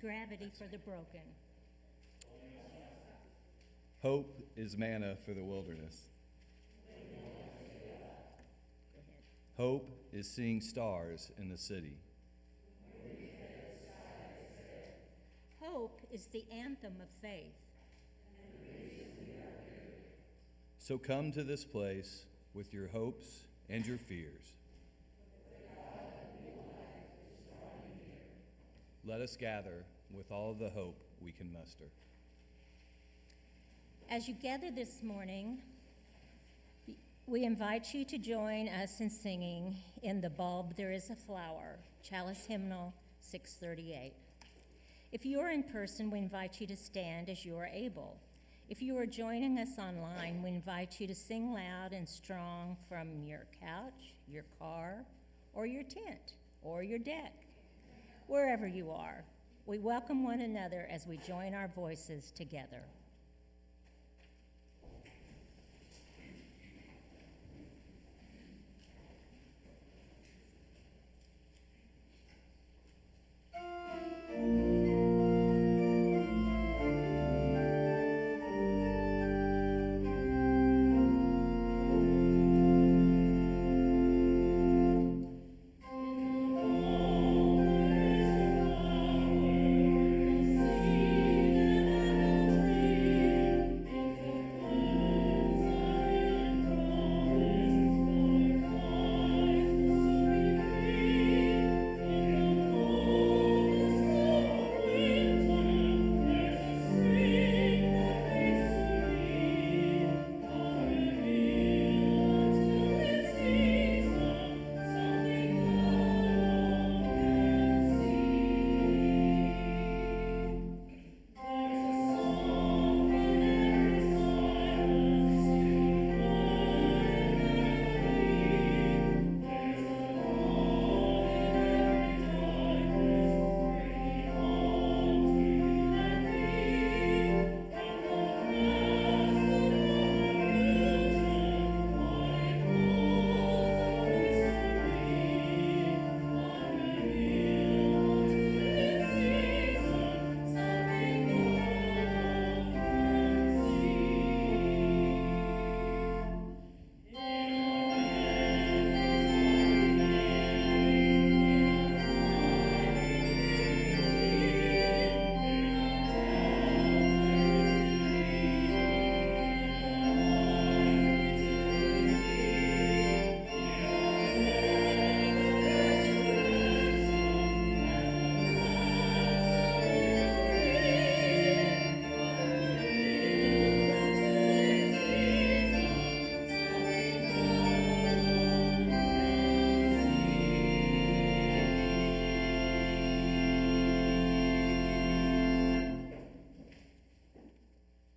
gravity for the broken. Hope is manna for the wilderness. Hope is seeing stars in the city. Hope is the anthem of faith. So come to this place with your hopes and your fears. Let us gather with all the hope we can muster. As you gather this morning, we invite you to join us in singing In the Bulb There Is a Flower, Chalice Hymnal 638. If you are in person, we invite you to stand as you are able. If you are joining us online, we invite you to sing loud and strong from your couch, your car, or your tent, or your deck. Wherever you are, we welcome one another as we join our voices together.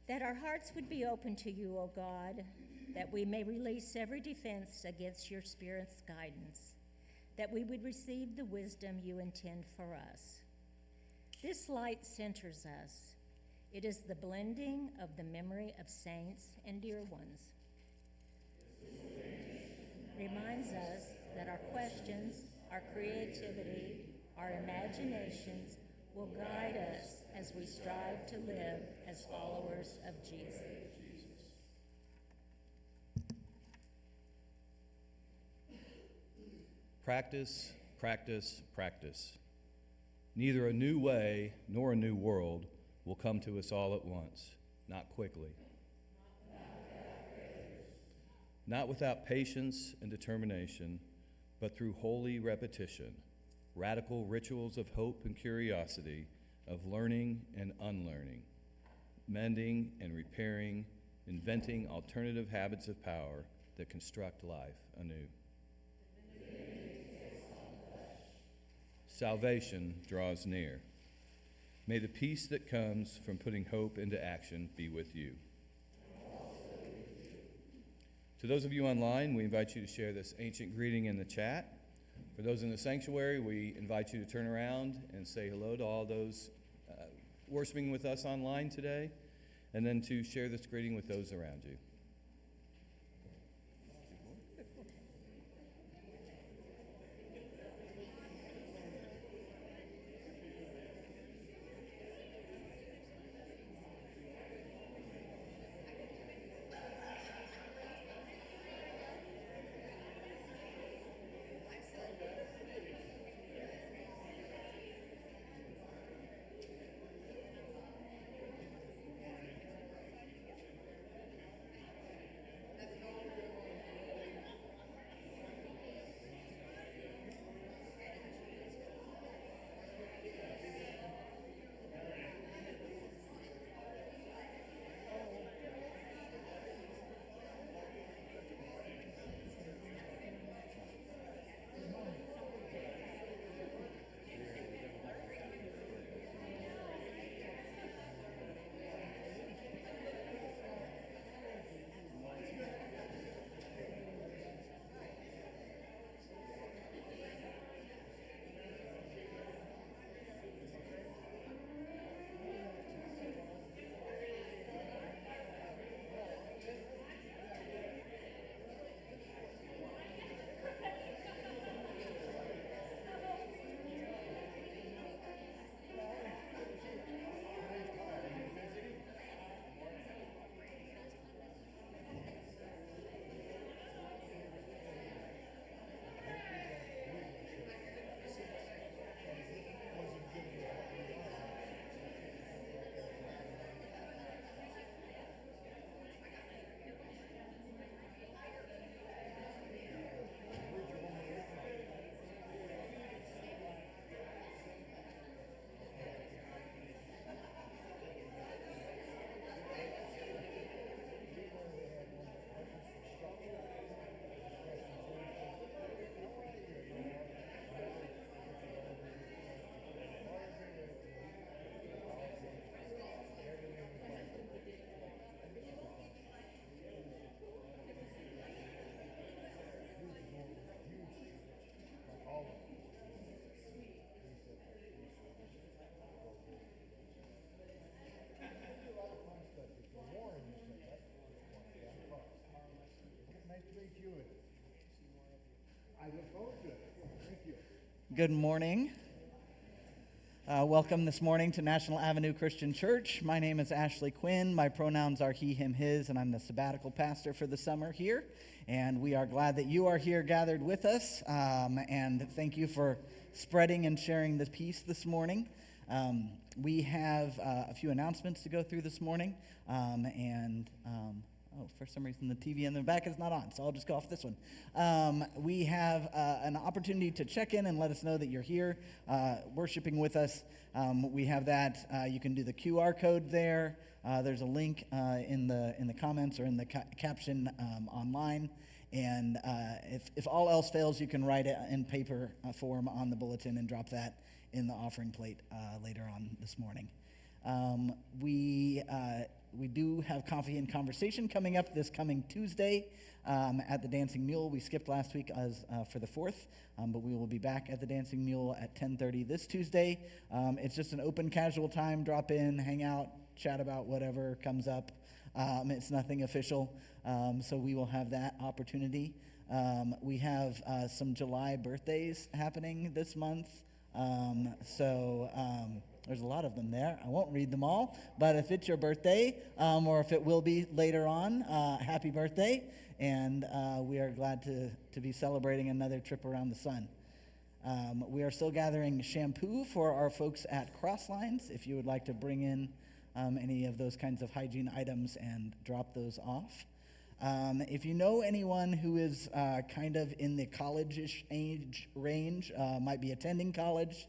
That our hearts would be open to you, O God, that we may release every defense against your Spirit's guidance, that we would receive the wisdom you intend for us. This light centers us. It is the blending of the memory of saints and dear ones. Reminds us that our questions, our creativity, our imaginations will guide us as we strive to live as followers of Jesus. Practice, practice, practice. Neither a new way nor a new world will come to us all at once, not quickly. Not without patience and determination, but through holy repetition, radical rituals of hope and curiosity, of learning and unlearning, mending and repairing, inventing alternative habits of power that construct life anew. Salvation draws near. May the peace that comes from putting hope into action be with you. To those of you online, we invite you to share this ancient greeting in the chat. For those in the sanctuary, we invite you to turn around and say hello to all those worshiping with us online today, and then to share this greeting with those around you. Good morning. Welcome this morning to National Avenue Christian Church. My name is Ashley Quinn. My pronouns are he, him, his, and I'm the sabbatical pastor for the summer here. And we are glad that you are here gathered with us. And thank you for spreading and sharing the peace this morning. We have a few announcements to go through this morning. For some reason the TV in the back is not on, so I'll just go off this one. We have an opportunity to check in and let us know that you're here worshiping with us. We have that. You can do the QR code there. There's a link in the comments or in the caption online. And if all else fails, you can write it in paper form on the bulletin and drop that in the offering plate later on this morning. We do have Coffee and Conversation coming up this coming Tuesday at the Dancing Mule. We skipped last week for the 4th, but we will be back at the Dancing Mule at 10:30 this Tuesday. It's just an open, casual time. Drop in, hang out, chat about whatever comes up. It's nothing official, so we will have that opportunity. We have some July birthdays happening this month, there's a lot of them there. I won't read them all, but if it's your birthday, or if it will be later on, happy birthday. And we are glad to be celebrating another trip around the sun. We are still gathering shampoo for our folks at Crosslines. If you would like to bring in any of those kinds of hygiene items and drop those off. If you know anyone who is kind of in the college-ish age range, might be attending college,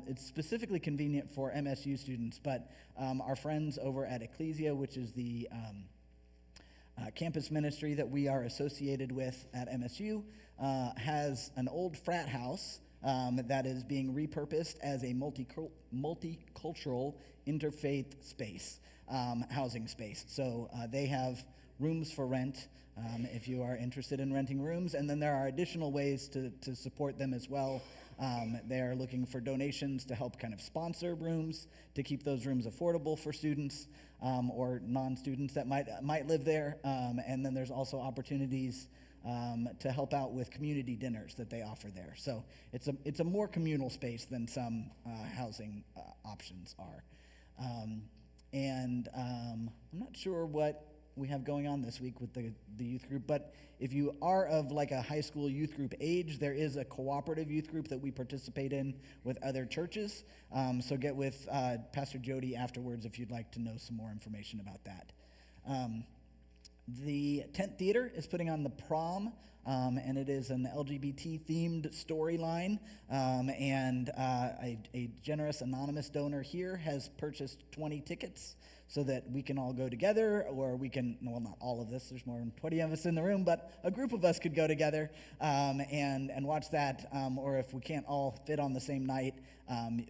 it's specifically convenient for MSU students, but our friends over at Ecclesia, which is the campus ministry that we are associated with at MSU, has an old frat house that is being repurposed as a multicultural interfaith space, housing space. So they have rooms for rent if you are interested in renting rooms, and then there are additional ways to support them as well. They are looking for donations to help kind of sponsor rooms, to keep those rooms affordable for students or non-students that might live there. And then there's also opportunities to help out with community dinners that they offer there. So it's a more communal space than some housing options are. I'm not sure what we have going on this week with the youth group, but if you are of like a high school youth group age, there is a cooperative youth group that we participate in with other churches. So get with Pastor Jody afterwards if you'd like to know some more information about that. The Tent Theater is putting on the Prom, and it is an LGBT-themed storyline, and a generous anonymous donor here has purchased 20 tickets so that we can all go together, or we can, well, not all of us, there's more than 20 of us in the room, but a group of us could go together and watch that, or if we can't all fit on the same night,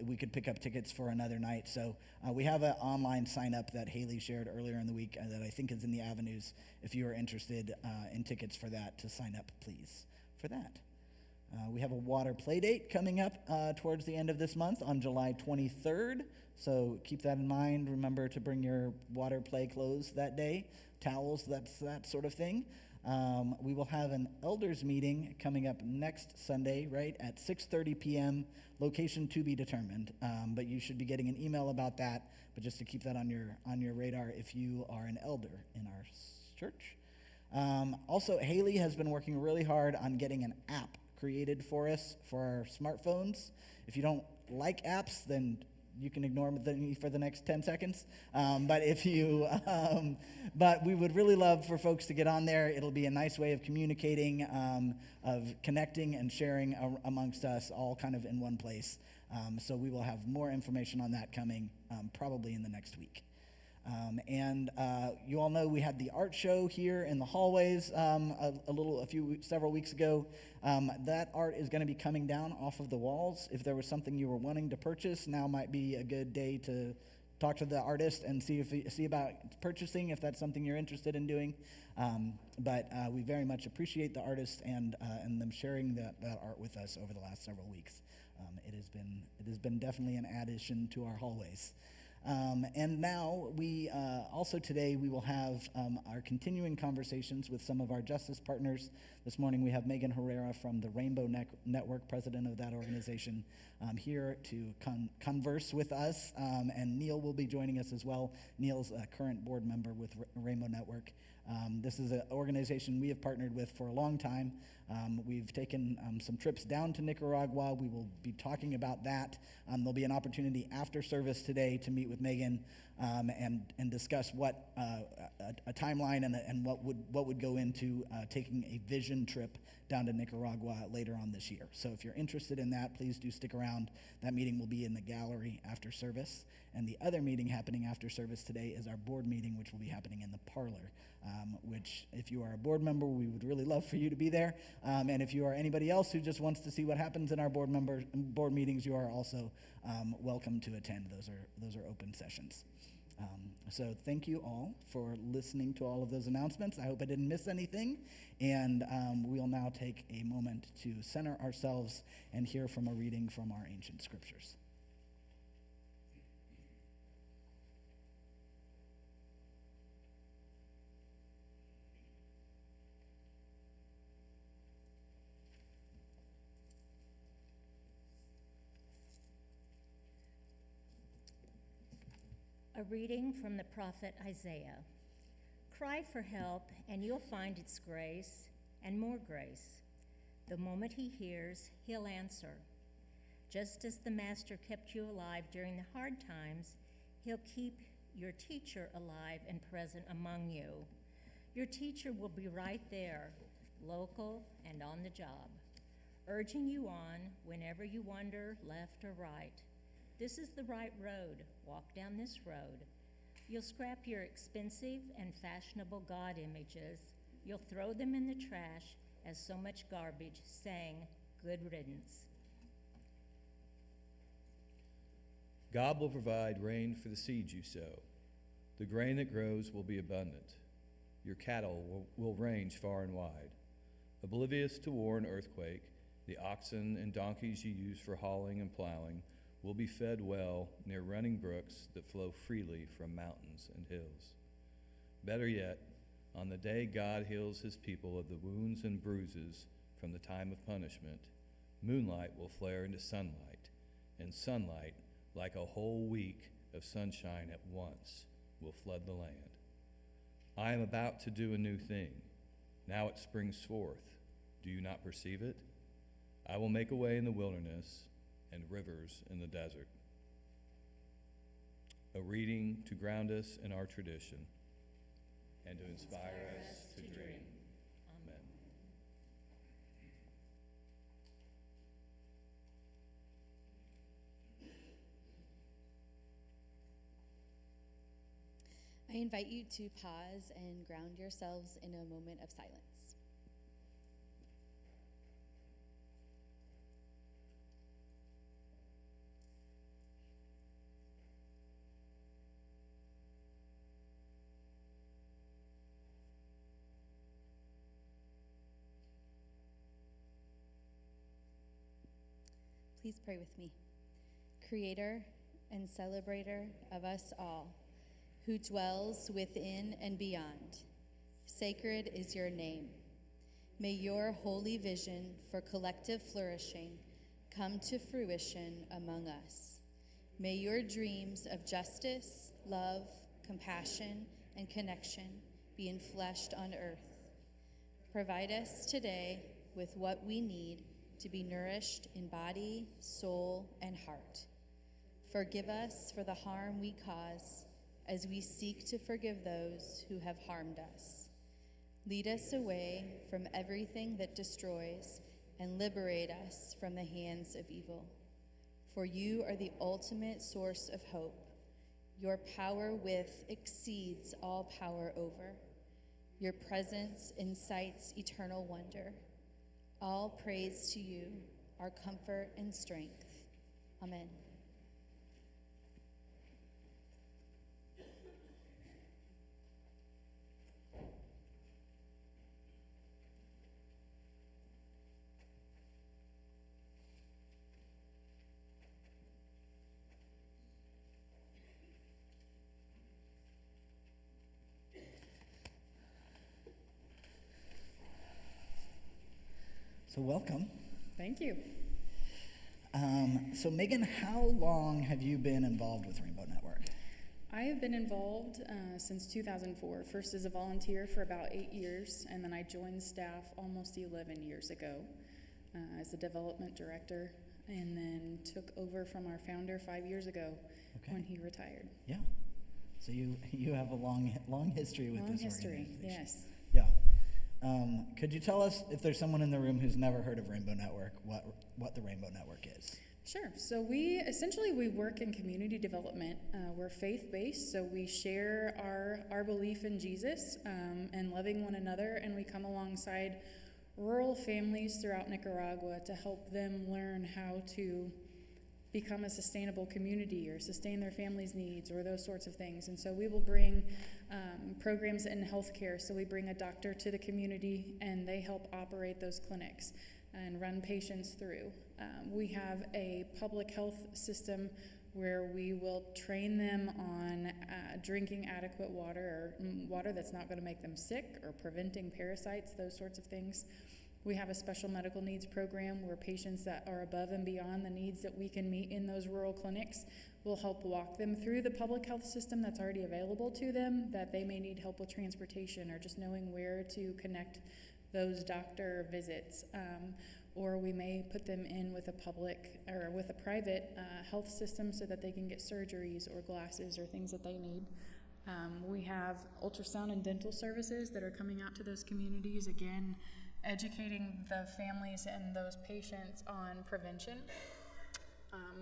we could pick up tickets for another night. So we have an online sign-up that Haley shared earlier in the week that I think is in the avenues. If you are interested in tickets for that, to sign up, please, for that. We have a water play date coming up towards the end of this month on July 23rd. So keep that in mind. Remember to bring your water play clothes that day, towels, that sort of thing. We will have an elders meeting coming up next Sunday, right, at 6:30 p.m., location to be determined. But you should be getting an email about that, but just to keep that on your radar if you are an elder in our church. Also, Haley has been working really hard on getting an app created for us for our smartphones. If you don't like apps, then you can ignore me for the next 10 seconds. But we would really love for folks to get on there. It'll be a nice way of communicating, of connecting and sharing amongst us all kind of in one place. So we will have more information on that coming probably in the next week. You all know we had the art show here in the hallways several weeks ago. That art is going to be coming down off of the walls. If there was something you were wanting to purchase, now might be a good day to talk to the artist and see about purchasing if that's something you're interested in doing. But we very much appreciate the artist and them sharing that art with us over the last several weeks. It has been definitely an addition to our hallways. And now we also today we will have our continuing conversations with some of our justice partners. This morning we have Megan Herrera from the Rainbow Network, president of that organization, here to converse with us. And Neil will be joining us as well. Neil's a current board member with Rainbow Network. This is an organization we have partnered with for a long time. We've taken some trips down to Nicaragua. We will be talking about that. There'll be an opportunity after service today to meet with Megan and discuss what a timeline and what would go into taking a vision trip down to Nicaragua later on this year. So if you're interested in that, please do stick around. That meeting will be in the gallery after service. And the other meeting happening after service today is our board meeting, which will be happening in the parlor, which if you are a board member, we would really love for you to be there. And if you are anybody else who just wants to see what happens in our board meetings, you are also welcome to attend. Those are open sessions. So thank you all for listening to all of those announcements. I hope I didn't miss anything. And we'll now take a moment to center ourselves and hear from a reading from our ancient scriptures. A reading from the prophet Isaiah. Cry for help, and you'll find its grace and more grace. The moment he hears, he'll answer. Just as the Master kept you alive during the hard times, he'll keep your teacher alive and present among you. Your teacher will be right there, local and on the job, urging you on whenever you wander left or right. This is the right road. Walk down this road. You'll scrap your expensive and fashionable God images. You'll throw them in the trash as so much garbage, saying, good riddance. God will provide rain for the seeds you sow. The grain that grows will be abundant. Your cattle will range far and wide. Oblivious to war and earthquake, the oxen and donkeys you use for hauling and plowing will be fed well near running brooks that flow freely from mountains and hills. Better yet, on the day God heals his people of the wounds and bruises from the time of punishment, moonlight will flare into sunlight, and sunlight, like a whole week of sunshine at once, will flood the land. I am about to do a new thing. Now it springs forth. Do you not perceive it? I will make a way in the wilderness and rivers in the desert. A reading to ground us in our tradition and to inspire us to dream. Amen. I invite you to pause and ground yourselves in a moment of silence. Please pray with me. Creator and celebrator of us all, who dwells within and beyond, sacred is your name. May your holy vision for collective flourishing come to fruition among us. May your dreams of justice, love, compassion, and connection be enfleshed on earth. Provide us today with what we need to be nourished in body, soul, and heart. Forgive us for the harm we cause as we seek to forgive those who have harmed us. Lead us away from everything that destroys and liberate us from the hands of evil. For you are the ultimate source of hope. Your power with exceeds all power over. Your presence incites eternal wonder. All praise to you, our comfort and strength. Amen. So welcome. Thank you. So Megan, how long have you been involved with Rainbow Network? I have been involved since 2004, first as a volunteer for about 8 years, and then I joined staff almost 11 years ago as a development director, and then took over from our founder 5 years ago when he retired. Yeah. So you have a long history with this organization. Yes. Yeah. Could you tell us, if there's someone in the room who's never heard of Rainbow Network, what the Rainbow Network is? Sure. So we work in community development. We're faith-based, so we share our belief in Jesus and loving one another, and we come alongside rural families throughout Nicaragua to help them learn how to become a sustainable community or sustain their family's needs or those sorts of things. And so we will bring programs in healthcare. So we bring a doctor to the community, and they help operate those clinics and run patients through. We have a public health system where we will train them on drinking adequate water, or water that's not going to make them sick, or preventing parasites, those sorts of things. We have a special medical needs program where patients that are above and beyond the needs that we can meet in those rural clinics will help walk them through the public health system that's already available to them, that they may need help with transportation or just knowing where to connect those doctor visits. Or we may put them in with a public or with a private health system so that they can get surgeries or glasses or things that they need. We have ultrasound and dental services that are coming out to those communities, again, educating the families and those patients on prevention.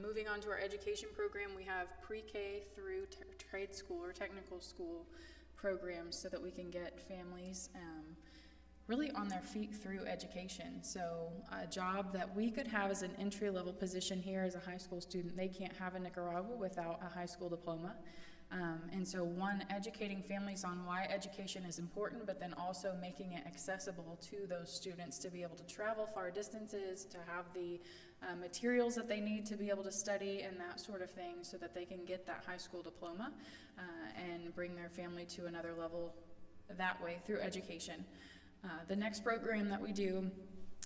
Moving on to our education program, we have pre-K through trade school or technical school programs so that we can get families really on their feet through education. So a job that we could have as an entry-level position here as a high school student, they can't have in Nicaragua without a high school diploma. And so educating families on why education is important, but then also making it accessible to those students to be able to travel far distances, to have the materials that they need to be able to study and that sort of thing so that they can get that high school diploma and bring their family to another level that way through education. The next program that we do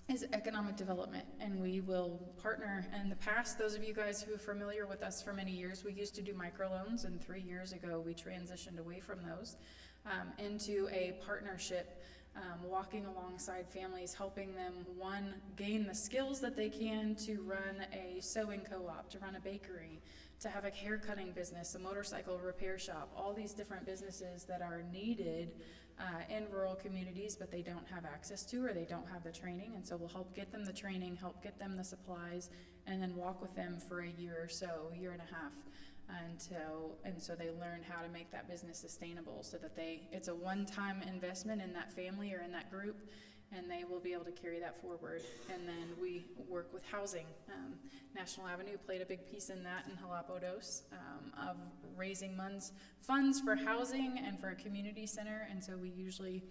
is economic development, and we will partner. In the past, those of you guys who are familiar with us for many years, we used to do microloans, and 3 years ago we transitioned away from those into a partnership, walking alongside families, helping them, one, gain the skills that they can to run a sewing co-op, to run a bakery, to have a hair cutting business, a motorcycle repair shop, all these different businesses that are needed in rural communities, but they don't have access to or they don't have the training. And so we'll help get them the training, help get them the supplies, and then walk with them for a year or so, a year and a half, and so they learn how to make that business sustainable so that it's a one-time investment in that family or in that group, and they will be able to carry that forward. And then we work with housing. National Avenue played a big piece in that in Jalapedos, of raising funds for housing and for a community center. And so we usually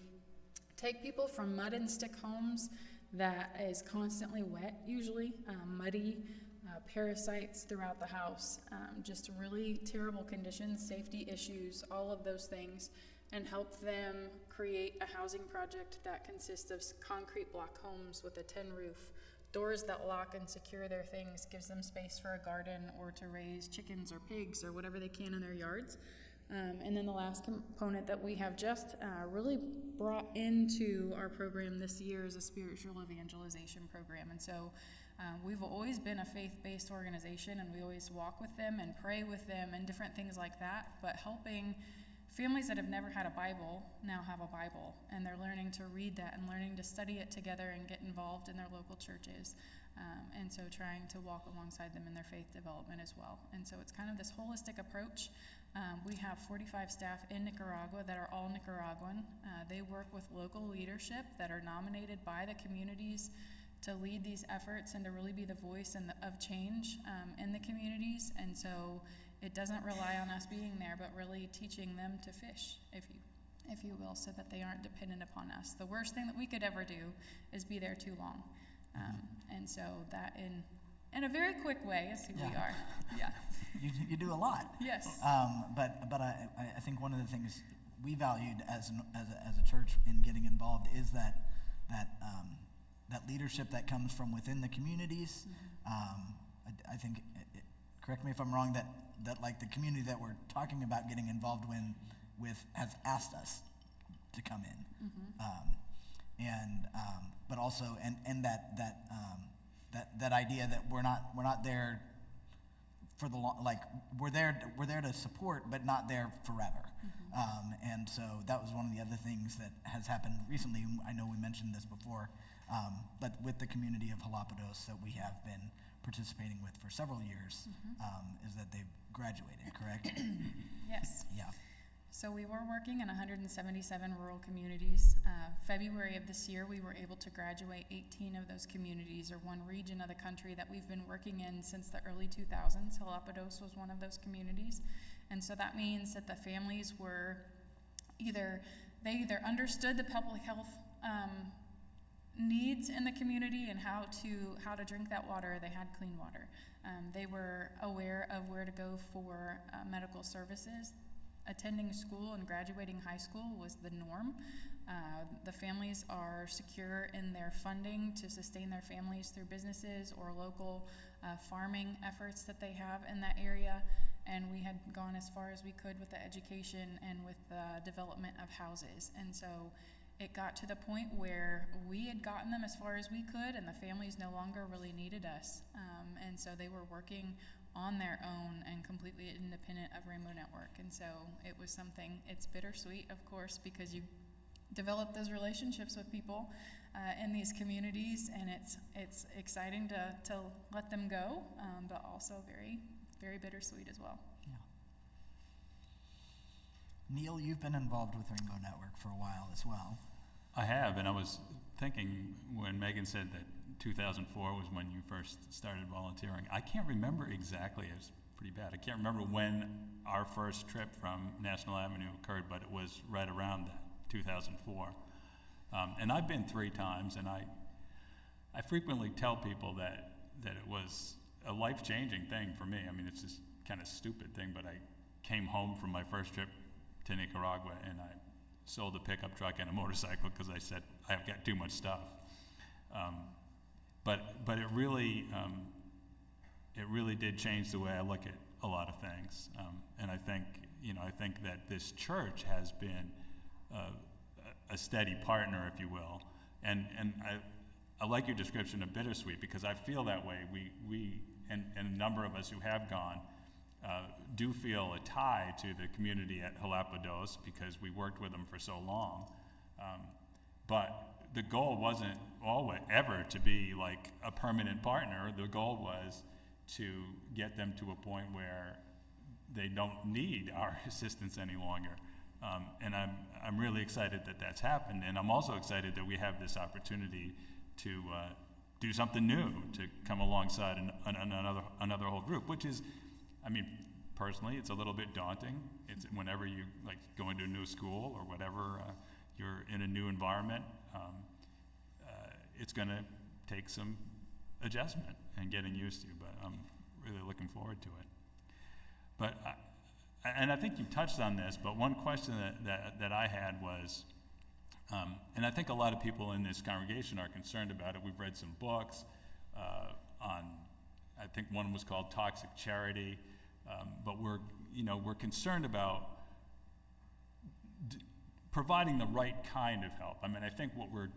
take people from mud and stick homes that is constantly wet, usually muddy, parasites throughout the house, just really terrible conditions, safety issues, all of those things, and help them create a housing project that consists of concrete block homes with a tin roof, doors that lock and secure their things, gives them space for a garden or to raise chickens or pigs or whatever they can in their yards. And then the last component that we have just really brought into our program this year is a spiritual evangelization program. And so we've always been a faith-based organization, and we always walk with them and pray with them and different things like that, but helping families that have never had a Bible now have a Bible, and they're learning to read that and learning to study it together and get involved in their local churches. And so trying to walk alongside them in their faith development as well. And so it's kind of this holistic approach. We have 45 staff in Nicaragua that are all Nicaraguan. They work with local leadership that are nominated by the communities to lead these efforts and to really be the voice of change in the communities. And so it doesn't rely on us being there, but really teaching them to fish, if you will, so that they aren't dependent upon us. The worst thing that we could ever do is be there too long. And so that in a very quick way is who we are. Yeah. You do a lot. Yes. But I think one of the things we valued as a church in getting involved is that leadership that comes from within the communities. I think, correct me if I'm wrong, that like the community that we're talking about getting involved with has asked us to come in, but also and that idea that we're not there for the long, like we're there to support, but not there forever. And so that was one of the other things that has happened recently. I know we mentioned this before, but with the community of Galapagos that we have been participating with for several years, is that they've graduated, correct? Yes. Yeah. So we were working in 177 rural communities. February of this year, we were able to graduate 18 of those communities, or one region of the country that we've been working in since the early 2000s. Galapagos was one of those communities. And so that means that the families were either understood the public health needs in the community and how to drink that water. They had clean water. They were aware of where to go for medical services. Attending school and graduating high school was the norm. The families are secure in their funding to sustain their families through businesses or local farming efforts that they have in that area. And we had gone as far as we could with the education and with the development of houses. And so it got to the point where we had gotten them as far as we could, and the families no longer really needed us. And so they were working on their own and completely independent of Rainbow Network. And so it was something, it's bittersweet, of course, because you develop those relationships with people in these communities, and it's exciting to let them go, but also very, very bittersweet as well. Yeah. Neil, you've been involved with Rainbow Network for a while as well. I have, and I was thinking when Megan said that 2004 was when you first started volunteering. I can't remember exactly, it's pretty bad. I can't remember when our first trip from National Avenue occurred, but it was right around that, 2004. And I've been 3 times, and I frequently tell people that it was a life-changing thing for me. I mean, it's this kind of stupid thing, but I came home from my first trip to Nicaragua, and I sold a pickup truck and a motorcycle because I said, I've got too much stuff. But it really did change the way I look at a lot of things. And I think that this church has been a steady partner, if you will. And I like your description of bittersweet, because I feel that way. We and a number of us who have gone do feel a tie to the community at Galapagos because we worked with them for so long. But the goal wasn't always ever to be like a permanent partner. The goal was to get them to a point where they don't need our assistance any longer. And I'm really excited that that's happened, and I'm also excited that we have this opportunity to do something new, to come alongside another whole group, which is, I mean, personally, it's a little bit daunting. It's whenever you like go into a new school or whatever, you're in a new environment. It's going to take some adjustment and getting used to, but I'm really looking forward to it. But I think you touched on this, but one question that I had was, and I think a lot of people in this congregation are concerned about it. We've read some books on, I think one was called Toxic Charity, but we're concerned about providing the right kind of help. I mean, I think what we're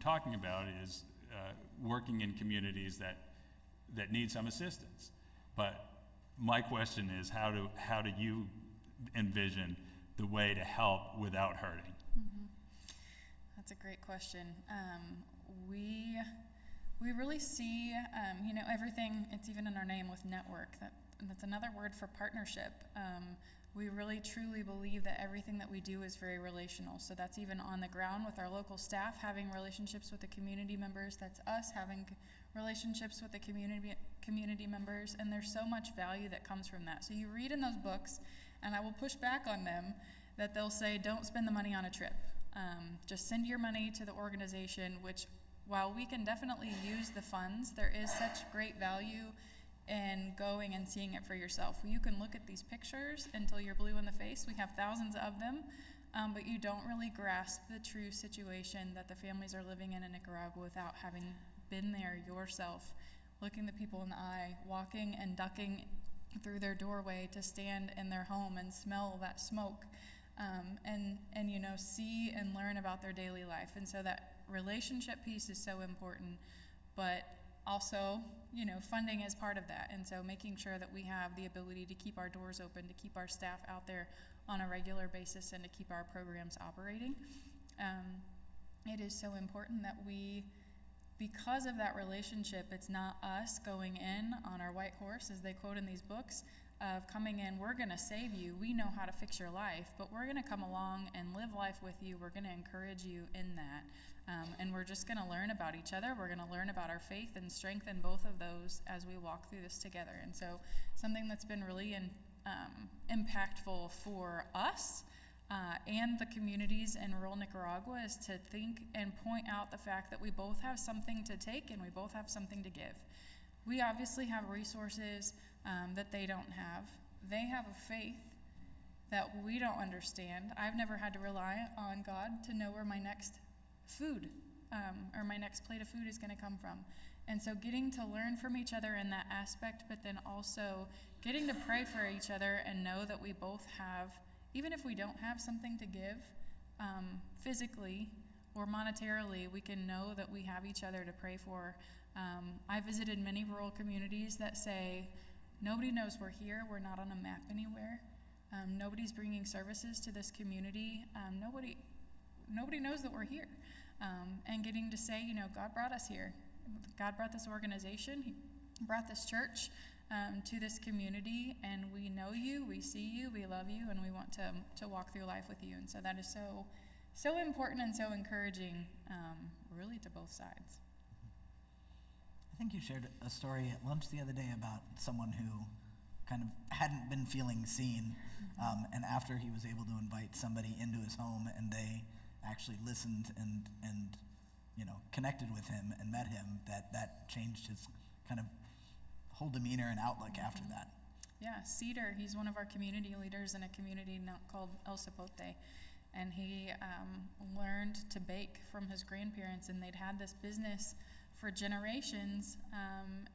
talking about is working in communities that need some assistance. But my question is, how do you envision the way to help without hurting? Mm-hmm. That's a great question. We really see, everything. It's even in our name with network. That's another word for partnership. We really truly believe that everything that we do is very relational. So that's even on the ground with our local staff, having relationships with the community members. That's us having relationships with the community members. And there's so much value that comes from that. So you read in those books, and I will push back on them, that they'll say, don't spend the money on a trip. Just send your money to the organization, which, while we can definitely use the funds, there is such great value in going and seeing it for yourself. You can look at these pictures until you're blue in the face. We have thousands of them. but you don't really grasp the true situation that the families are living in Nicaragua without having been there yourself, looking the people in the eye, walking and ducking through their doorway to stand in their home and smell that smoke, and you know, see and learn about their daily life. And so that relationship piece is so important, but also, you know, funding is part of that. And so making sure that we have the ability to keep our doors open, to keep our staff out there on a regular basis, and to keep our programs operating. It is so important that we, because of that relationship, it's not us going in on our white horse, as they quote in these books, of coming in, we're going to save you, we know how to fix your life, but we're going to come along and live life with you, we're going to encourage you in that, and we're just going to learn about each other, we're going to learn about our faith and strengthen both of those as we walk through this together. And so something that's been really impactful for us and the communities in rural Nicaragua is to think and point out the fact that we both have something to take and we both have something to give. We obviously have resources that they don't have. They have a faith that we don't understand. I've never had to rely on God to know where my next food or my next plate of food is going to come from. And so getting to learn from each other in that aspect, but then also getting to pray for each other and know that we both have, even if we don't have something to give physically or monetarily, we can know that we have each other to pray for. I visited many rural communities that say, nobody knows we're here, we're not on a map anywhere. Nobody's bringing services to this community. Nobody knows that we're here. And getting to say, you know, God brought us here. God brought this organization, He brought this church to this community, and we know you, we see you, we love you, and we want to walk through life with you. And so that is so important and so encouraging, really, to both sides. I think you shared a story at lunch the other day about someone who kind of hadn't been feeling seen, and after he was able to invite somebody into his home and they actually listened and you know, connected with him and met him, that changed his kind of whole demeanor and outlook after that. Yeah, Steere, he's one of our community leaders in a community called El Zapote, and he learned to bake from his grandparents, and they'd had this business for generations,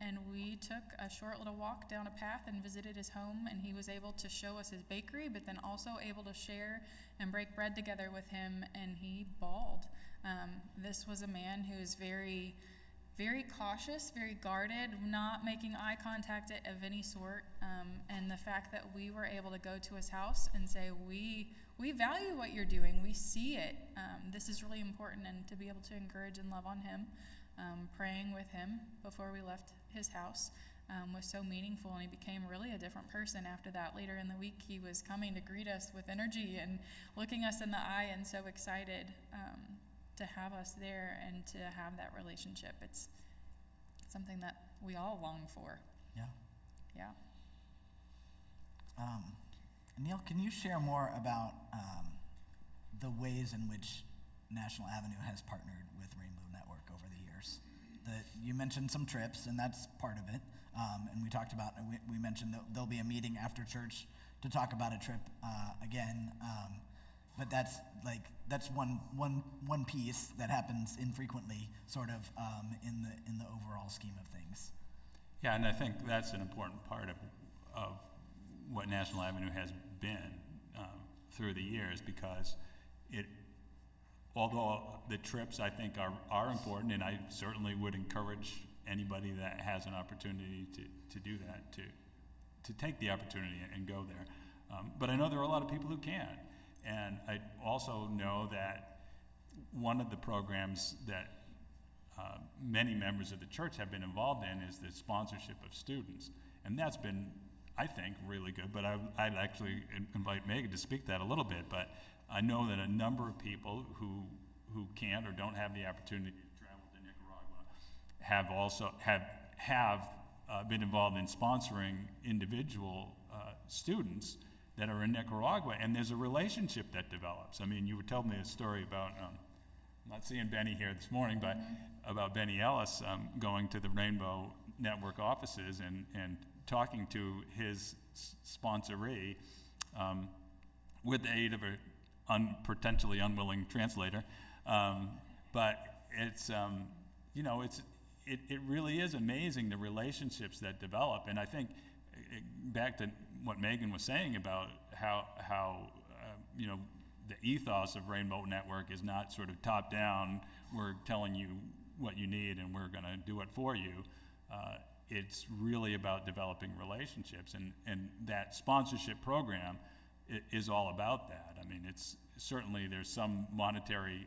and we took a short little walk down a path and visited his home, and he was able to show us his bakery, but then also able to share and break bread together with him, and he bawled. This was a man who is very, very cautious, very guarded, not making eye contact of any sort, and the fact that we were able to go to his house and say, we value what you're doing, we see it, this is really important, and to be able to encourage and love on him, praying with him before we left his house was so meaningful, and he became really a different person after that. Later in the week, he was coming to greet us with energy and looking us in the eye, and so excited to have us there and to have that relationship. It's something that we all long for. Yeah. Neil, can you share more about the ways in which National Avenue has partnered with Rainbow Network over the years? You mentioned some trips, and that's part of it. And we talked about, we mentioned that there'll be a meeting after church to talk about a trip again. But that's one piece that happens infrequently, sort of in the overall scheme of things. Yeah, and I think that's an important part of what National Avenue has been through the years, because although the trips I think are important, and I certainly would encourage anybody that has an opportunity to do that, to take the opportunity and go there. But I know there are a lot of people who can't. And I also know that one of the programs that many members of the church have been involved in is the sponsorship of students. And that's been, I think, really good. But I'd actually invite Megan to speak that a little bit. But I know that a number of people who can't or don't have the opportunity to travel to Nicaragua have been involved in sponsoring individual students that are in Nicaragua, and there's a relationship that develops. I mean, you were telling me a story about, I'm not seeing Benny here this morning, but about Benny Ellis going to the Rainbow Network offices and talking to his sponsoree with the aid of potentially unwilling translator. But it's, it really is amazing the relationships that develop. And I think, back to what Megan was saying about how the ethos of Rainbow Network is not sort of top down, we're telling you what you need and we're going to do it for you. It's really about developing relationships, and that sponsorship program is all about that. I mean, it's certainly, there's some monetary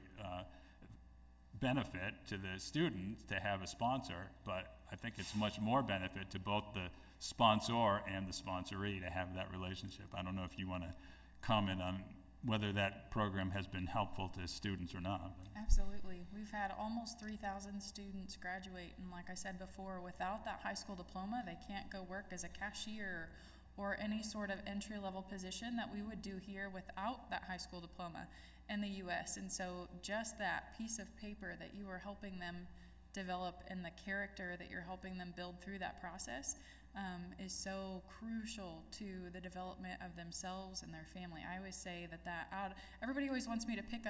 benefit to the student to have a sponsor, but I think it's much more benefit to both the sponsor and the sponsoree to have that relationship. I don't know if you want to comment on whether that program has been helpful to students or not. Absolutely. We've had almost 3,000 students graduate, and like I said before, without that high school diploma, they can't go work as a cashier or any sort of entry-level position that we would do here without that high school diploma in the U.S. And so just that piece of paper that you are helping them develop and the character that you're helping them build through that process is so crucial to the development of themselves and their family. I always say that everybody always wants me to pick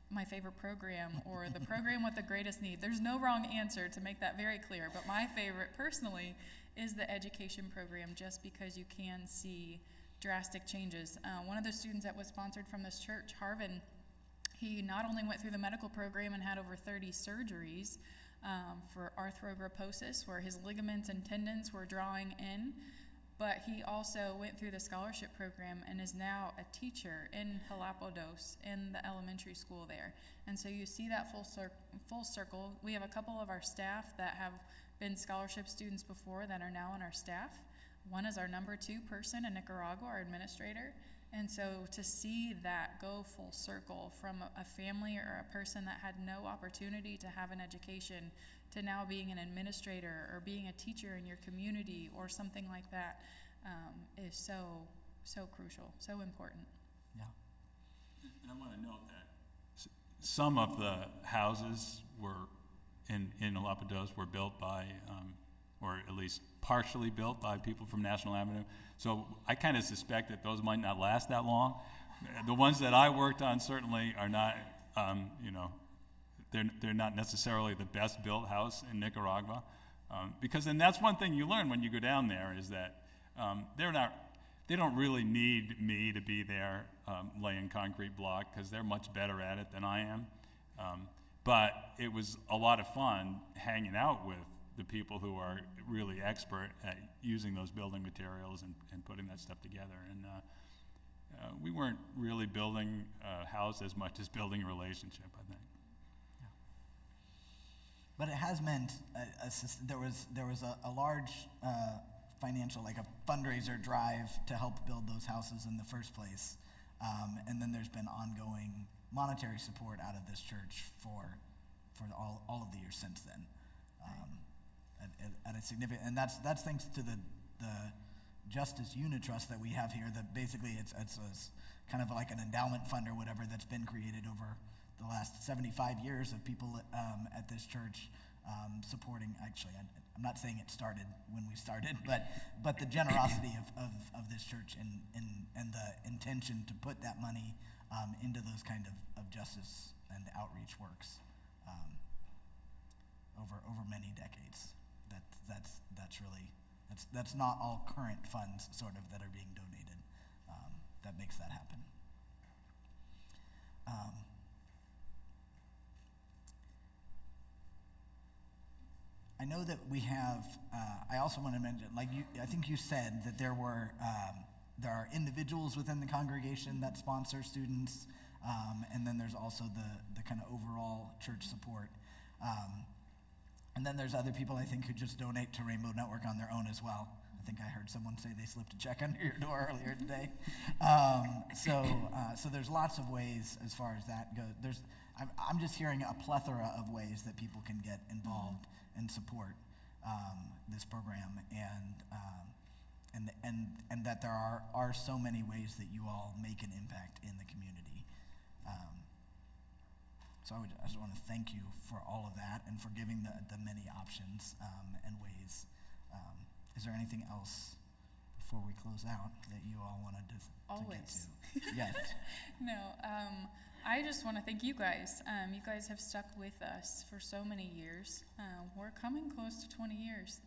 my favorite program or the program with the greatest need. There's no wrong answer, to make that very clear, but my favorite personally is the education program, just because you can see drastic changes. One of the students that was sponsored from this church, Harvin, he not only went through the medical program and had over 30 surgeries for arthrogryposis, where his ligaments and tendons were drawing in, but he also went through the scholarship program and is now a teacher in Galapagos in the elementary school there. And so you see that full circle. We have a couple of our staff that have been scholarship students before that are now on our staff. One is our number 2 person in Nicaragua, our administrator. And so to see that go full circle from a family or a person that had no opportunity to have an education to now being an administrator or being a teacher in your community or something like that is so crucial, so important. Yeah. And I want to note that some of the houses were in Galapagos were built by, or at least partially built by people from National Avenue. So I kind of suspect that those might not last that long. The ones that I worked on certainly are not, they're not necessarily the best built house in Nicaragua. Because then that's one thing you learn when you go down there, is that they don't really need me to be there laying concrete block, because they're much better at it than I am. But it was a lot of fun hanging out with the people who are really expert at using those building materials and putting that stuff together. And we weren't really building a house as much as building a relationship, I think. Yeah. But it has meant there was a large financial, like a fundraiser drive to help build those houses in the first place. And then there's been ongoing monetary support out of this church for all of the years since then. At a significant, and that's thanks to the Justice Unitrust that we have here. That basically it's kind of like an endowment fund or whatever that's been created over the last 75 years of people at this church supporting. Actually, I'm not saying it started when we started, but the generosity of this church and the intention to put that money into those kind of justice and outreach works over many decades. That's not all current funds sort of that are being donated that makes that happen. I know that we have. I also want to mention, I think you said that there are individuals within the congregation that sponsor students, and then there's also the kind of overall church support. And then there's other people, I think, who just donate to Rainbow Network on their own as well. I think I heard someone say they slipped a check under your door earlier today. So there's lots of ways as far as that goes. I'm just hearing a plethora of ways that people can get involved and support this program, and that there are so many ways that you all make an impact in the community. So I just want to thank you for all of that and for giving the many options and ways. Is there anything else before we close out that you all wanted to Always. get to? Yes. No, I just want to thank you guys. You guys have stuck with us for so many years. We're coming close to 20 years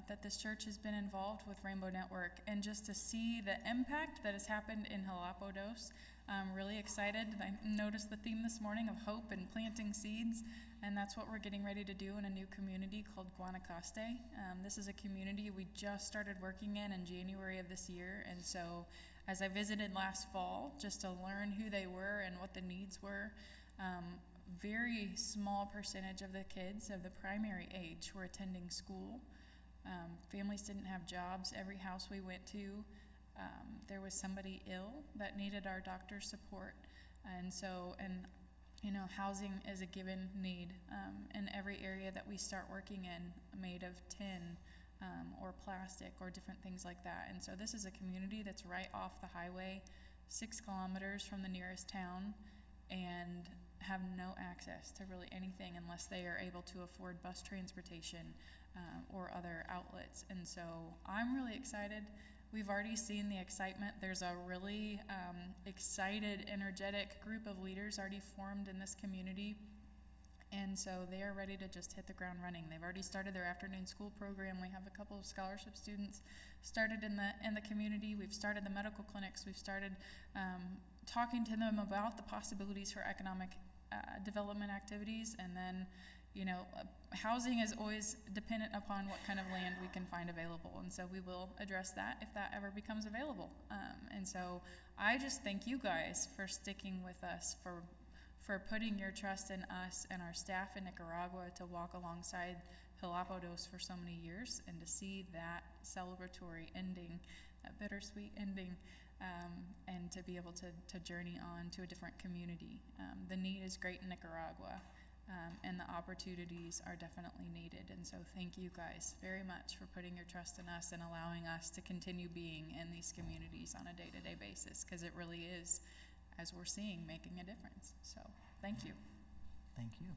that this church has been involved with Rainbow Network, and just to see the impact that has happened in Galapagos, I'm really excited. I noticed the theme this morning of hope and planting seeds, and that's what we're getting ready to do in a new community called Guanacaste. This is a community we just started working in January of this year, and so as I visited last fall, just to learn who they were and what the needs were, very small percentage of the kids of the primary age were attending school. Families didn't have jobs. Every house we went to, there was somebody ill that needed our doctor's support. And housing is a given need in every area that we start working in, made of tin or plastic or different things like that. And so this is a community that's right off the highway, 6 kilometers from the nearest town, and have no access to really anything unless they are able to afford bus transportation or other outlets. And so I'm really excited. We've already seen the excitement. There's a really excited, energetic group of leaders already formed in this community. And so they are ready to just hit the ground running. They've already started their afternoon school program. We have a couple of scholarship students started in the community. We've started the medical clinics. We've started talking to them about the possibilities for economic development activities. And then, housing is always dependent upon what kind of land we can find available. And so we will address that if that ever becomes available. And so I just thank you guys for sticking with us, for putting your trust in us and our staff in Nicaragua to walk alongside Galapagos for so many years, and to see that celebratory ending, that bittersweet ending, and to be able to journey on to a different community. The need is great in Nicaragua, and the opportunities are definitely needed. And so thank you guys very much for putting your trust in us and allowing us to continue being in these communities on a day-to-day basis, because it really is, as we're seeing, making a difference. So thank you. Thank you.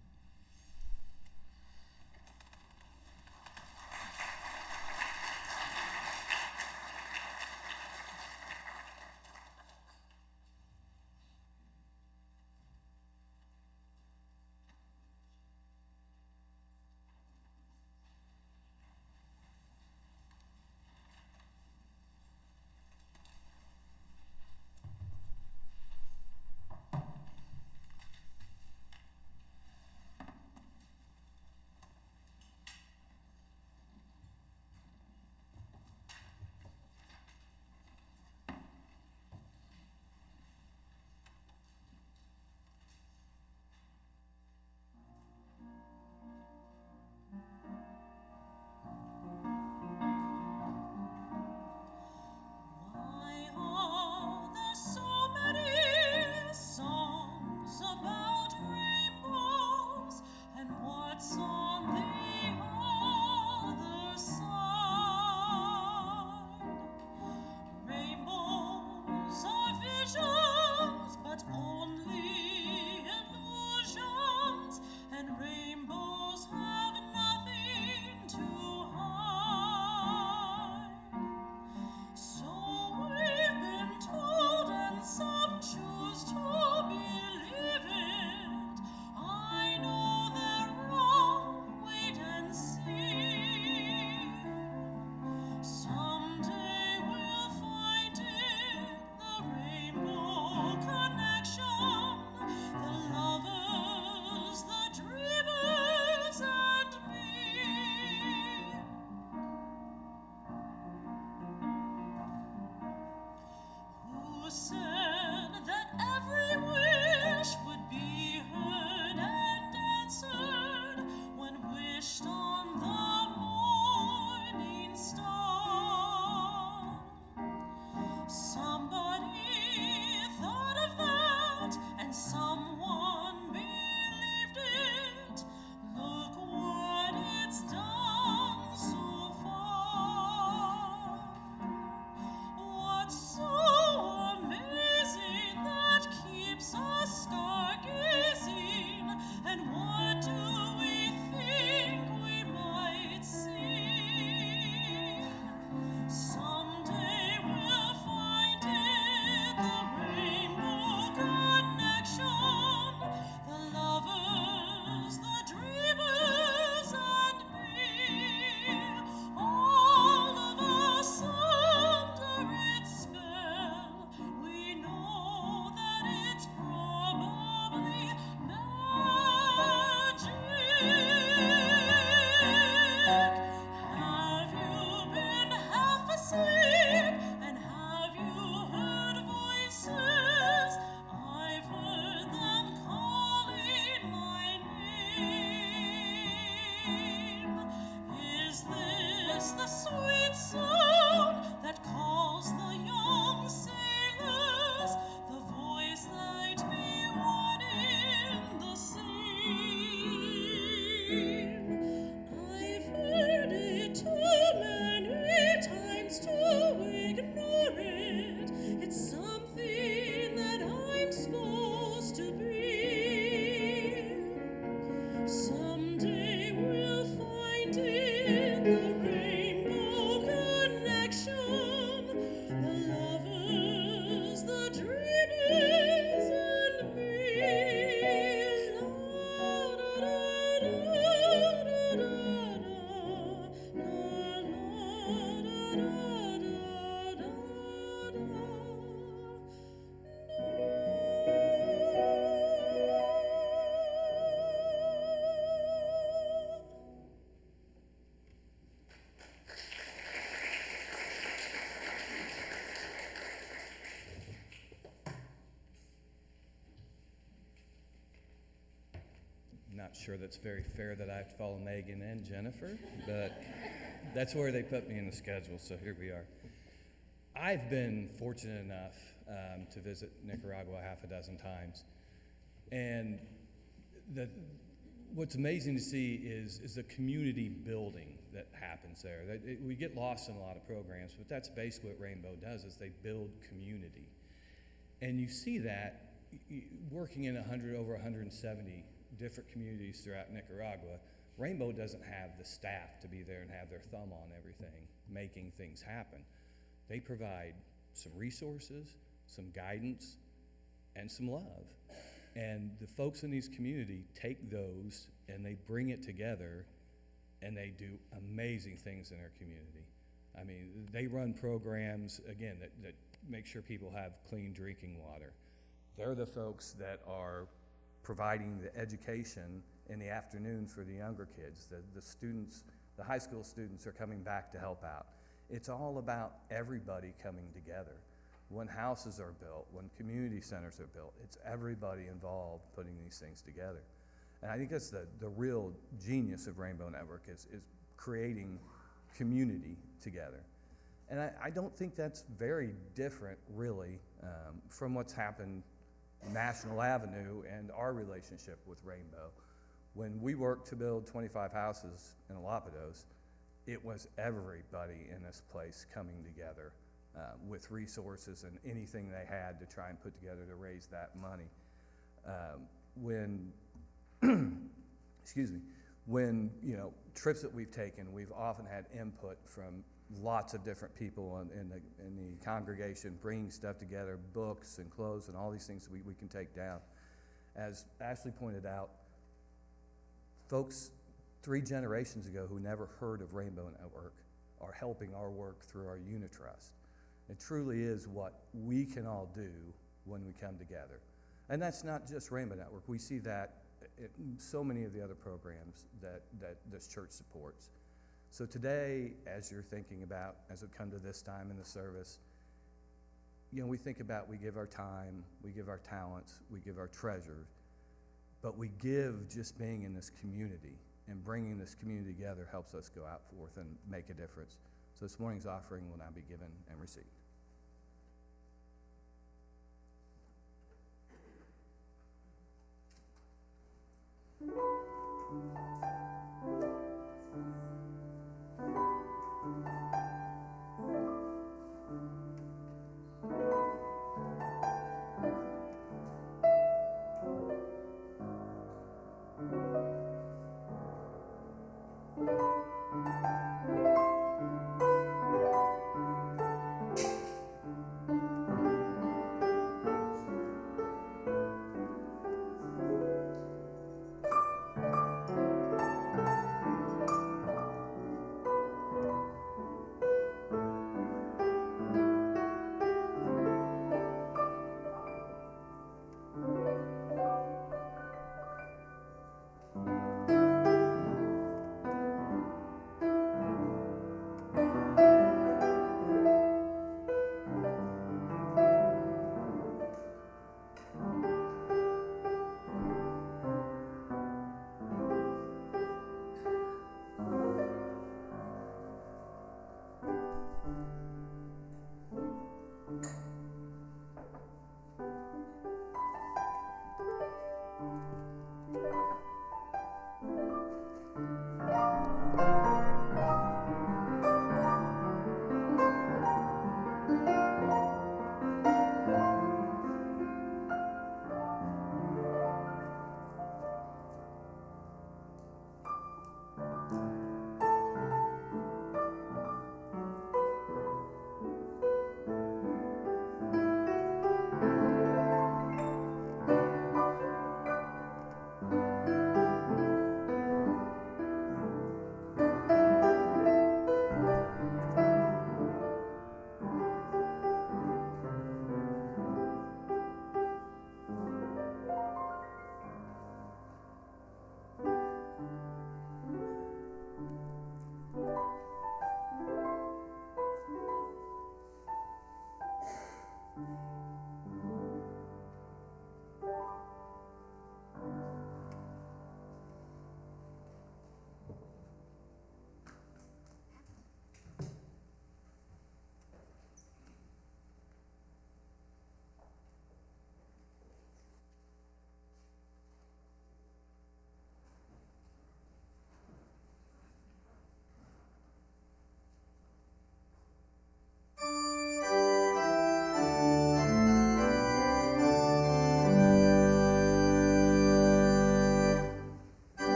Not sure that's very fair that I have to follow Megan and Jennifer, but that's where they put me in the schedule, so here we are. I've been fortunate enough to visit Nicaragua half a dozen times, and what's amazing to see is the community building that happens there. We get lost in a lot of programs, but that's basically what Rainbow does, is they build community. And you see that working in over 170 different communities throughout Nicaragua. Rainbow doesn't have the staff to be there and have their thumb on everything, making things happen. They provide some resources, some guidance, and some love. And the folks in these communities take those and they bring it together, and they do amazing things in their community. I mean, they run programs, again, that make sure people have clean drinking water. They're the folks that are providing the education in the afternoon for the younger kids. The students, the high school students are coming back to help out. It's all about everybody coming together. When houses are built, when community centers are built, it's everybody involved putting these things together. And I think that's the real genius of Rainbow Network is creating community together. And I don't think that's very different, really, from what's happened National Avenue and our relationship with Rainbow. When we worked to build 25 houses in Galapagos, it was everybody in this place coming together with resources and anything they had to try and put together to raise that money. When trips that we've taken, we've often had input from lots of different people in the congregation, bringing stuff together, books and clothes and all these things that we can take down. As Ashley pointed out, folks 3 generations ago who never heard of Rainbow Network are helping our work through our Unitrust. It truly is what we can all do when we come together. And that's not just Rainbow Network. We see that in so many of the other programs that this church supports. So today, as you're thinking about, as we come to this time in the service, we think about, we give our time, we give our talents, we give our treasures, but we give just being in this community, and bringing this community together helps us go out forth and make a difference. So this morning's offering will now be given and received.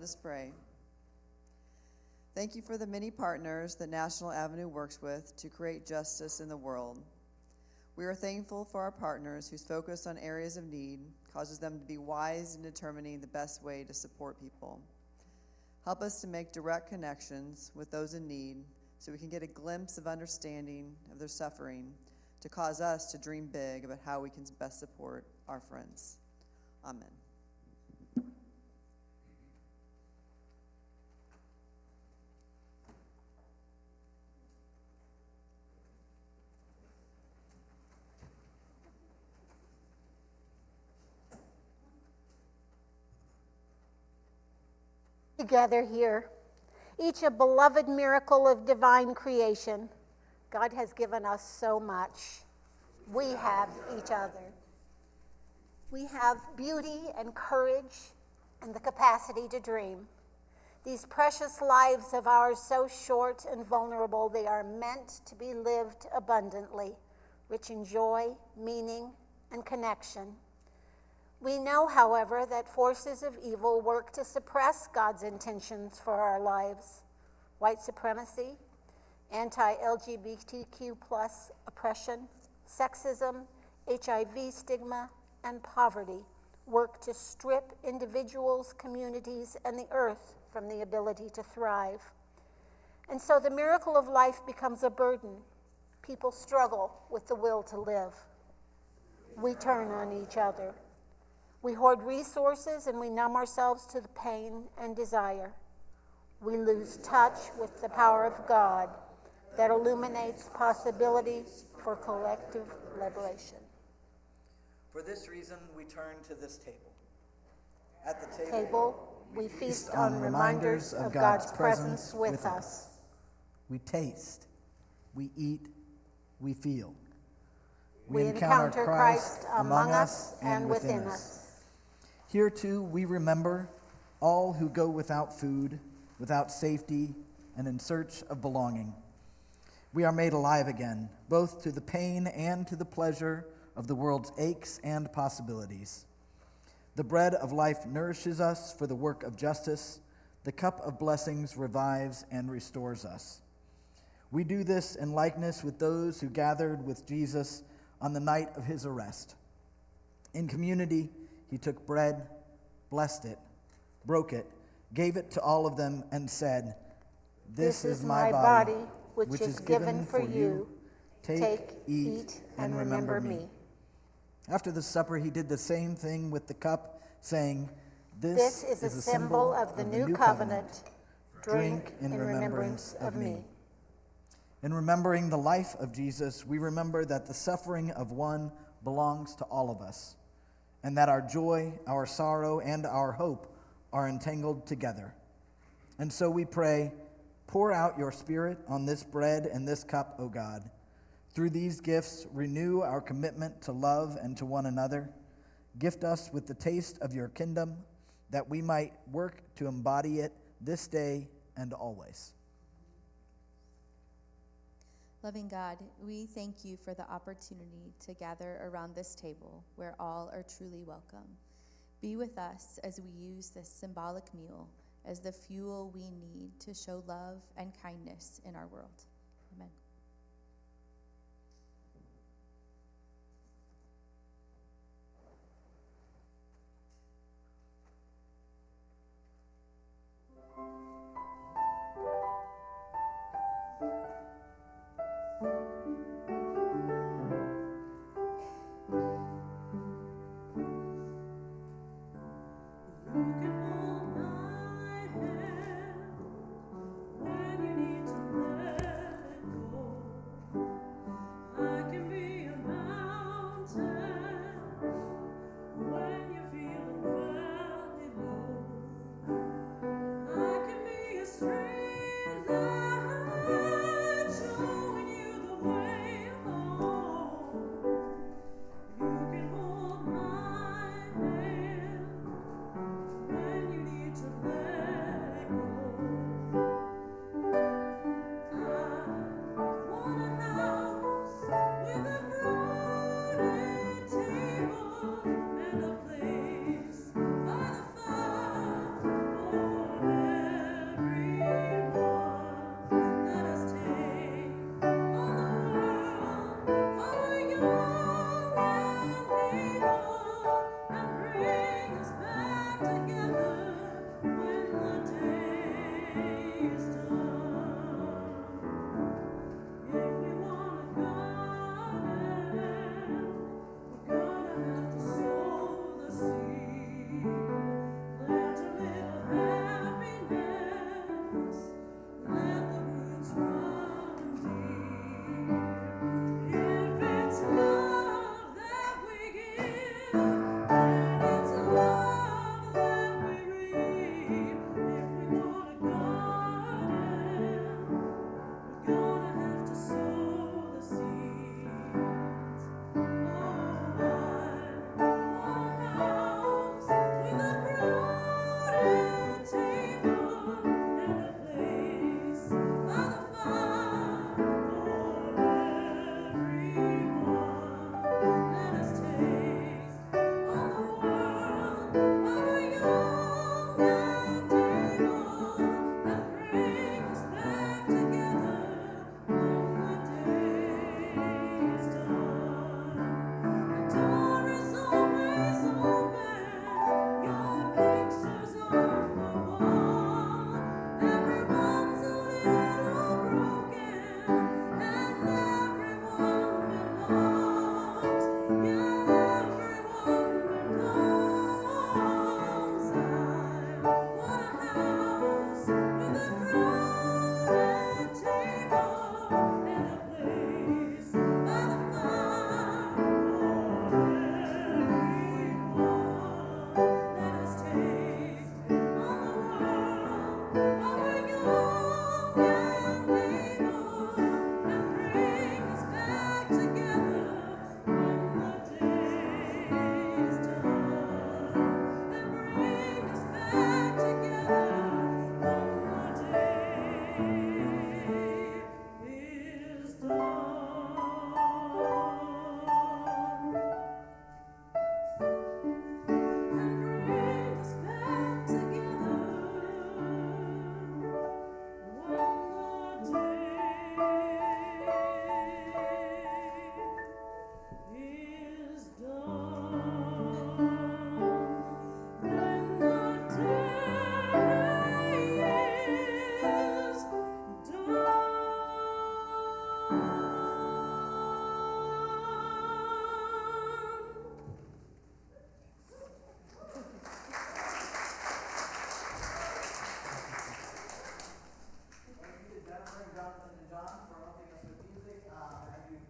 Let us pray. Thank you for the many partners that National Avenue works with to create justice in the world. We are thankful for our partners whose focus on areas of need causes them to be wise in determining the best way to support people. Help us to make direct connections with those in need so we can get a glimpse of understanding of their suffering to cause us to dream big about how we can best support our friends. Amen. Together here, each a beloved miracle of divine creation. God has given us so much. We have each other. We have beauty and courage and the capacity to dream. These precious lives of ours, so short and vulnerable, they are meant to be lived abundantly, rich in joy, meaning, and connection. We know, however, that forces of evil work to suppress God's intentions for our lives. White supremacy, anti-LGBTQ+ oppression, sexism, HIV stigma, and poverty work to strip individuals, communities, and the earth from the ability to thrive. And so the miracle of life becomes a burden. People struggle with the will to live. We turn on each other. We hoard resources and we numb ourselves to the pain and desire. We lose touch with the power of God that illuminates possibilities for collective liberation. For this reason, we turn to this table. At the table, we feast on reminders of God's presence with us. We taste, we eat, we feel. We encounter Christ among us and within us. Here too, we remember all who go without food, without safety, and in search of belonging. We are made alive again, both to the pain and to the pleasure of the world's aches and possibilities. The bread of life nourishes us for the work of justice. The cup of blessings revives and restores us. We do this in likeness with those who gathered with Jesus on the night of his arrest. In community, he took bread, blessed it, broke it, gave it to all of them, and said, "This is my body, which is given for you. Take, eat, and remember me." After the supper, he did the same thing with the cup, saying, "This is a symbol of the new covenant. Drink in remembrance of me." In remembering the life of Jesus, we remember that the suffering of one belongs to all of us, and that our joy, our sorrow, and our hope are entangled together. And so we pray, pour out your Spirit on this bread and this cup, O God. Through these gifts, renew our commitment to love and to one another. Gift us with the taste of your kingdom, that we might work to embody it this day and always. Loving God, we thank you for the opportunity to gather around this table where all are truly welcome. Be with us as we use this symbolic meal as the fuel we need to show love and kindness in our world. Amen. When you need to let it go.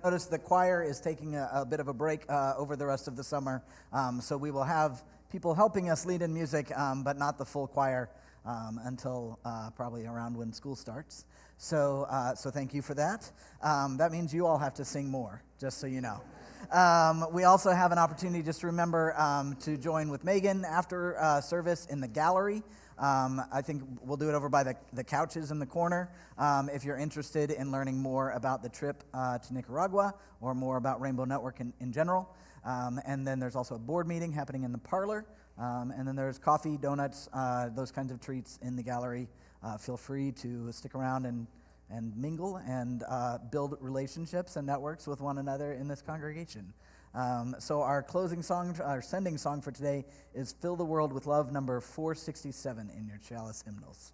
Notice the choir is taking a bit of a break over the rest of the summer, so we will have people helping us lead in music, but not the full choir until probably around when school starts. So thank you for that. That means you all have to sing more, just so you know. We also have an opportunity, just to remember, to join with Megan after service in the gallery. I think we'll do it over by the couches in the corner. If you're interested in learning more about the trip to Nicaragua or more about Rainbow Network in general. And then there's also a board meeting happening in the parlor. And then there's coffee, donuts, those kinds of treats in the gallery. Feel free to stick around and mingle and build relationships and networks with one another in this congregation. So our closing song, our sending song for today is Fill the World with Love, number 467 in your chalice hymnals.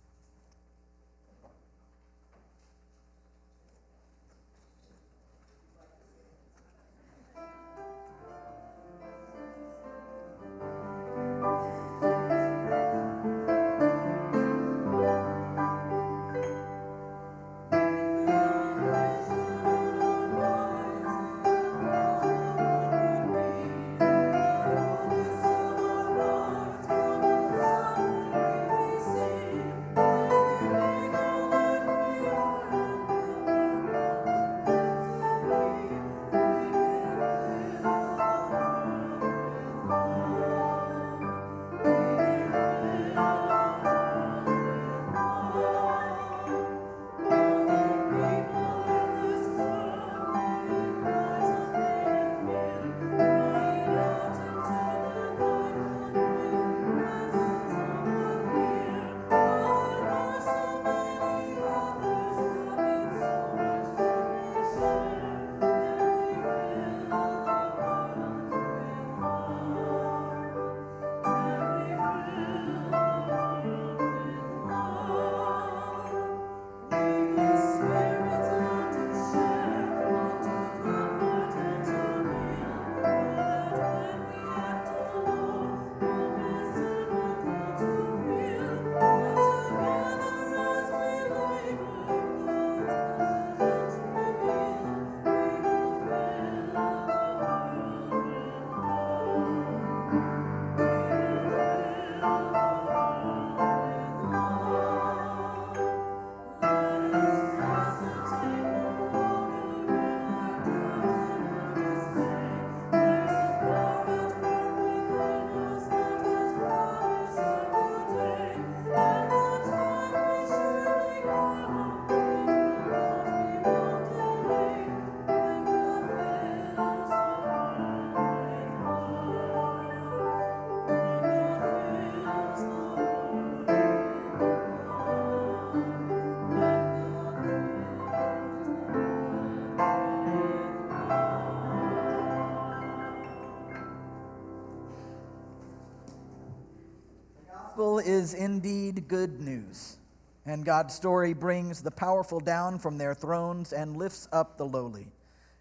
Is indeed good news, and God's story brings the powerful down from their thrones and lifts up the lowly.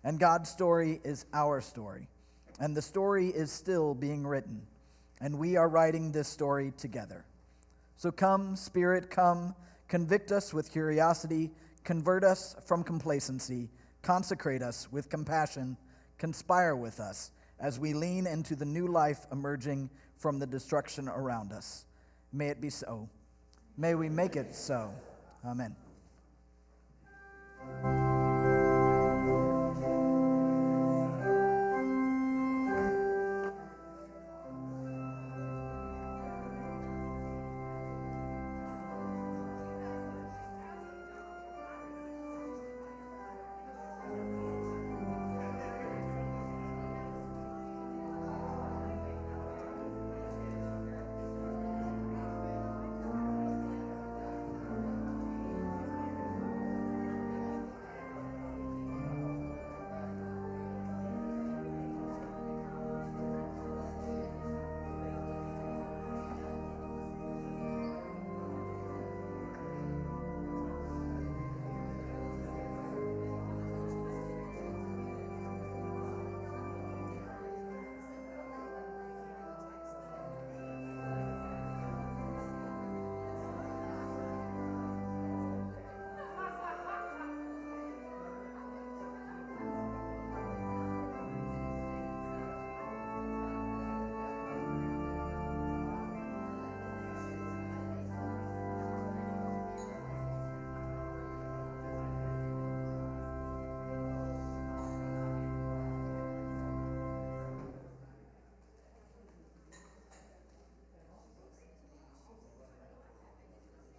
And God's story is our story, and the story is still being written, and we are writing this story together. So come, Spirit, come, convict us with curiosity, convert us from complacency, consecrate us with compassion, conspire with us as we lean into the new life emerging from the destruction around us. May it be so. May we make it so. Amen.